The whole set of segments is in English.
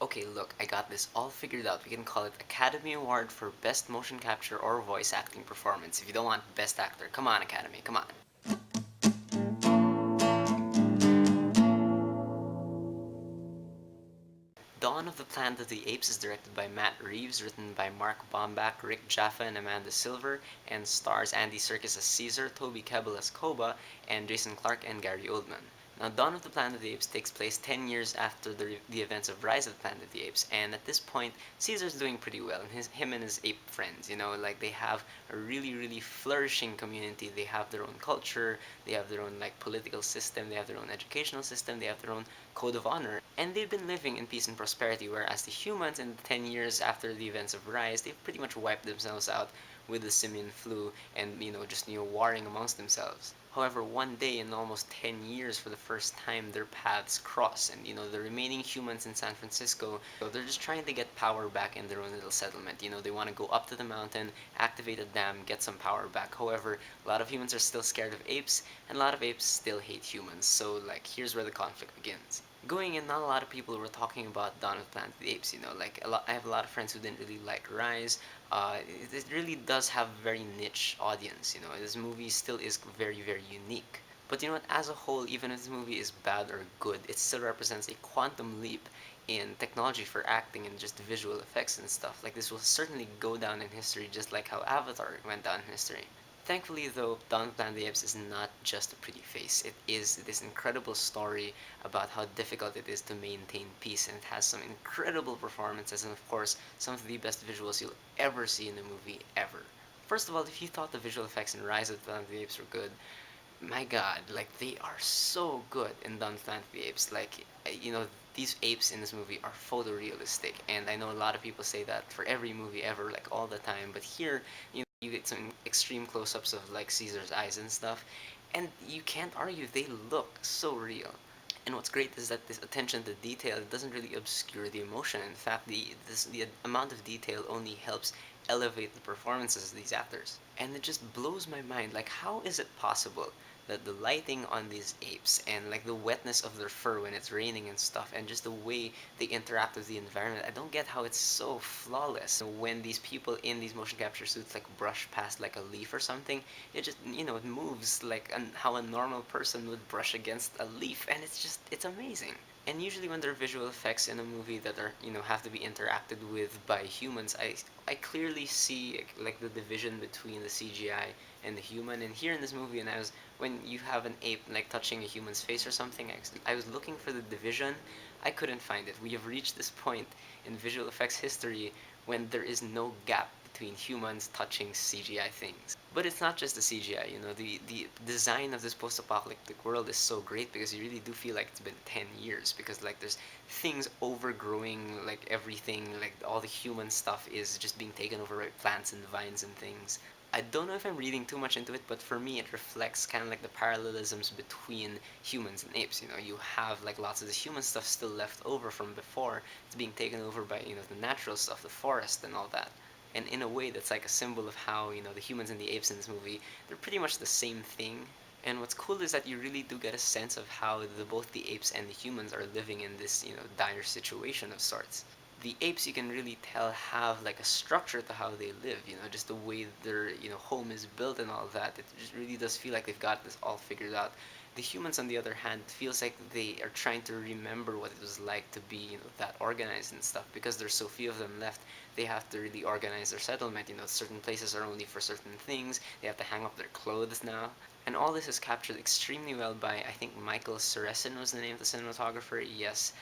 Okay, look, I got this all figured out. We can call it Academy Award for Best Motion Capture or Voice Acting Performance. If you don't want Best Actor, come on, Academy, come on. Dawn of the Planet of the Apes is directed by Matt Reeves, written by Mark Bombach, Rick Jaffa, and Amanda Silver, and stars Andy Serkis as Caesar, Toby Kebbell as Koba, and Jason Clarke and Gary Oldman. Now, Dawn of the Planet of the Apes takes place 10 years after the events of Rise of the Planet of the Apes, and at this point, Caesar's doing pretty well, and him and his ape friends, like they have a really, really flourishing community. They have their own culture, they have their own like political system, they have their own educational system, they have their own code of honor, and they've been living in peace and prosperity, whereas the humans in the 10 years after the events of Rise, they've pretty much wiped themselves out with the Simian Flu and, just, warring amongst themselves. However, one day in almost 10 years, for the first time, their paths cross, and, the remaining humans in San Francisco, so they're just trying to get power back in their own little settlement. They want to go up to the mountain, activate a dam, get some power back. However, a lot of humans are still scared of apes, and a lot of apes still hate humans. So, like, here's where the conflict begins. Going in, not a lot of people were talking about Dawn of the Planet of the Apes. I have a lot of friends who didn't really like Rise. It really does have a very niche audience. This movie still is very, very unique. But you know what? As a whole, even if this movie is bad or good, it still represents a quantum leap in technology for acting and just visual effects and stuff. Like, this will certainly go down in history, just like how Avatar went down in history. Thankfully, though, Dawn of the Planet of the Apes is not just a pretty face. It is this incredible story about how difficult it is to maintain peace, and it has some incredible performances and, of course, some of the best visuals you'll ever see in a movie ever. First of all, if you thought the visual effects in Rise of the Planet of the Apes were good, my god, like, they are so good in Dawn of the Planet of the Apes. Like, these apes in this movie are photorealistic, and I know a lot of people say that for every movie ever, like, all the time, but here, you get some extreme close-ups of, like, Caesar's eyes and stuff, and you can't argue, they look so real. And what's great is that this attention to detail doesn't really obscure the emotion. In fact, the amount of detail only helps elevate the performances of these actors. And it just blows my mind, like, how is it possible that the lighting on these apes and, like, the wetness of their fur when it's raining and stuff, and just the way they interact with the environment, I don't get how it's so flawless. So when these people in these motion capture suits, like, brush past like a leaf or something, it just, it moves like how a normal person would brush against a leaf, and it's amazing. And usually when there are visual effects in a movie that are, have to be interacted with by humans, I clearly see, like, the division between the CGI and the human. And here in this movie, when you have an ape, like, touching a human's face or something, I was looking for the division. I couldn't find it. We have reached this point in visual effects history when there is no gap between humans touching CGI things. But it's not just the CGI, the design of this post-apocalyptic world is so great because you really do feel like it's been 10 years, because, like, there's things overgrowing, like, everything, like, all the human stuff is just being taken over by plants and vines and things. I don't know if I'm reading too much into it, but for me it reflects kind of like the parallelisms between humans and apes. You have, like, lots of the human stuff still left over from before. It's being taken over by, the natural stuff, the forest and all that. And in a way, that's like a symbol of how, the humans and the apes in this movie, they're pretty much the same thing. And what's cool is that you really do get a sense of how both the apes and the humans are living in this, dire situation of sorts. The apes, you can really tell, have like a structure to how they live, just the way their, home is built and all that. It just really does feel like they've got this all figured out. The humans, on the other hand, feels like they are trying to remember what it was like to be, that organized and stuff. Because there's so few of them left, they have to really organize their settlement. Certain places are only for certain things. They have to hang up their clothes now. And all this is captured extremely well by, I think, Michael Soresin was the name of the cinematographer. Yes,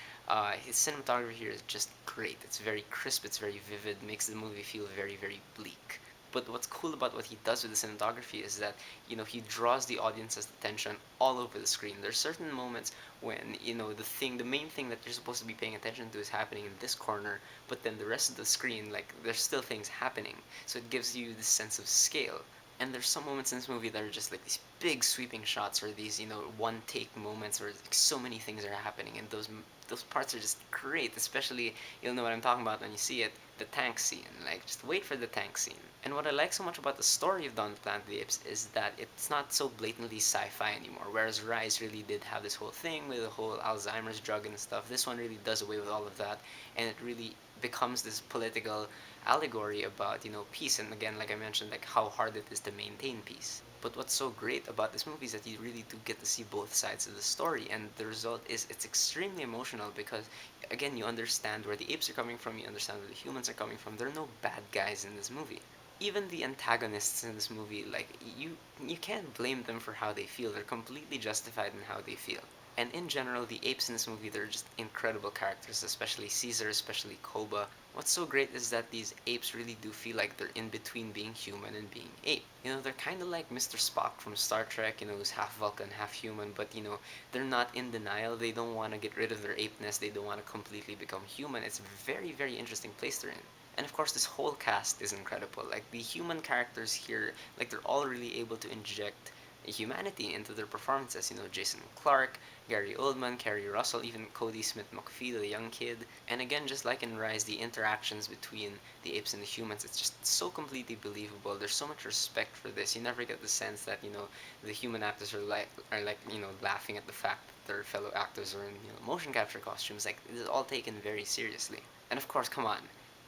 his cinematography here is just great. It's very crisp, it's very vivid, makes the movie feel very, very bleak. But what's cool about what he does with the cinematography is that, he draws the audience's attention all over the screen. There's certain moments when, the main thing that you're supposed to be paying attention to is happening in this corner, but then the rest of the screen, like, there's still things happening. So it gives you this sense of scale. And there's some moments in this movie that are just like these big sweeping shots, or these, one take moments where, like, so many things are happening, and those those parts are just great. Especially, you'll know what I'm talking about when you see it, the tank scene. Like, just wait for the tank scene. And what I like so much about the story of Dawn of the Planet of the Apes is that it's not so blatantly sci-fi anymore. Whereas Rise really did have this whole thing with the whole Alzheimer's drug and stuff. This one really does away with all of that, and it really becomes this political allegory about peace. And again, like I mentioned, like how hard it is to maintain peace. But what's so great about this movie is that you really do get to see both sides of the story, and the result is it's extremely emotional because, again, you understand where the apes are coming from, you understand where the humans are coming from. There are no bad guys in this movie. Even the antagonists in this movie, like you can't blame them for how they feel. They're completely justified in how they feel. And in general, the apes in this movie, they're just incredible characters, especially Caesar, especially Koba. What's so great is that these apes really do feel like they're in between being human and being ape. They're kind of like Mr. Spock from Star Trek, who's half Vulcan, half human, but they're not in denial. They don't want to get rid of their apeness. They don't want to completely become human. It's a very, very interesting place they're in. And of course, this whole cast is incredible. Like the human characters here, like they're all really able to inject humanity into their performances. Jason Clarke, Gary Oldman, Kerry Russell, even Cody Smith McPhee, the young kid. And again, just like in Rise, the interactions between the apes and the humans, it's just so completely believable. There's so much respect for this. You never get the sense that, the human actors are laughing at the fact that their fellow actors are in, motion capture costumes. Like, this is all taken very seriously. And of course, come on,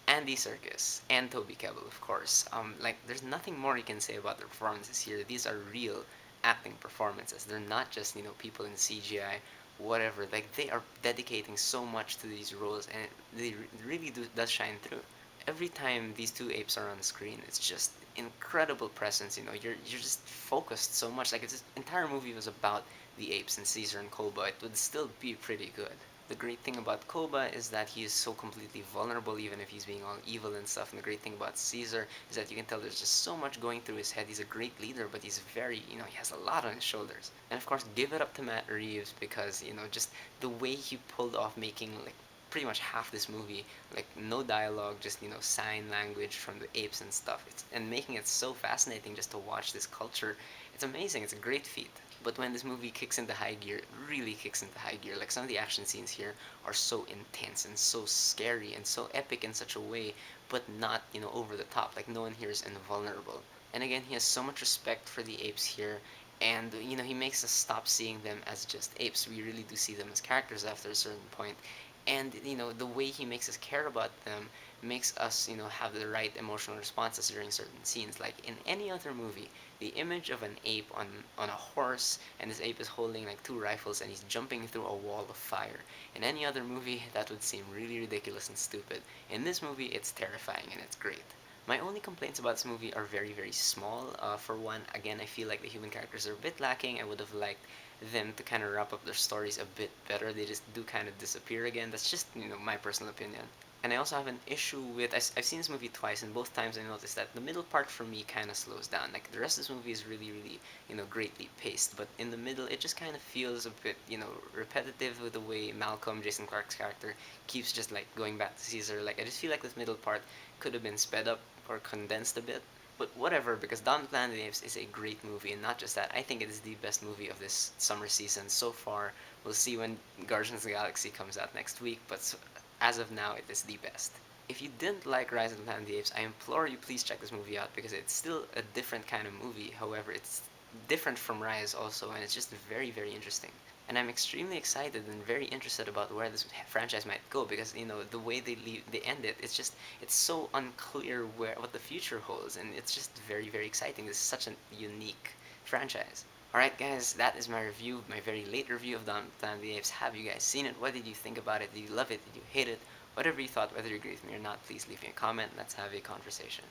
Andy Serkis and Toby Kebbell, of course. Like, there's nothing more you can say about their performances here. These are real acting performances. They're not just people in CGI, whatever. Like they are dedicating so much to these roles, and they really does shine through. Every time these two apes are on screen, it's just incredible presence. You're just focused so much. Like if this entire movie was about the apes and Caesar and Koba, it would still be pretty good. The great thing about Koba is that he is so completely vulnerable, even if he's being all evil and stuff. And the great thing about Caesar is that you can tell there's just so much going through his head. He's a great leader, but he's very, he has a lot on his shoulders. And of course, give it up to Matt Reeves because, just the way he pulled off making, like, pretty much half this movie, like, no dialogue, just, sign language from the apes and stuff. And making it so fascinating just to watch this culture. It's amazing. It's a great feat. But when this movie kicks into high gear, it really kicks into high gear. Like some of the action scenes here are so intense and so scary and so epic in such a way, but not, over the top. Like no one here is invulnerable. And again, he has so much respect for the apes here, and he makes us stop seeing them as just apes. We really do see them as characters after a certain point. And the way he makes us care about them makes us have the right emotional responses during certain scenes. Like in any other movie, the image of an ape on a horse, and this ape is holding like two rifles and he's jumping through a wall of fire. In any other movie, that would seem really ridiculous and stupid. In this movie, it's terrifying and it's great. My only complaints about this movie are very, very small. For one, again, I feel like the human characters are a bit lacking. I would have liked them to kind of wrap up their stories a bit better. They just do kind of disappear again. That's just, my personal opinion. And I also have an issue with I've seen this movie twice, and both times I noticed that the middle part for me kind of slows down. Like the rest of this movie is really, really, greatly paced, but in the middle it just kind of feels a bit, repetitive with the way Malcolm, Jason Clarke's character, keeps just like going back to Caesar. Like I just feel like this middle part could have been sped up or condensed a bit. But whatever, because Dawn of the Planet of the Apes is a great movie, and not just that, I think it is the best movie of this summer season so far. We'll see when Guardians of the Galaxy comes out next week, but as of now, it is the best. If you didn't like Rise of the Planet of the Apes, I implore you please check this movie out because it's still a different kind of movie. However, it's different from Rise also, and it's just very, very interesting. And I'm extremely excited and very interested about where this franchise might go because the way they end it, it's so unclear what the future holds, and it's just very, very exciting. This is such a unique franchise. Alright guys, that is my review, my very late review of Dawn of the Planet of the Apes. Have you guys seen it? What did you think about it? Did you love it? Did you hate it? Whatever you thought, whether you agree with me or not, please leave me a comment. Let's have a conversation.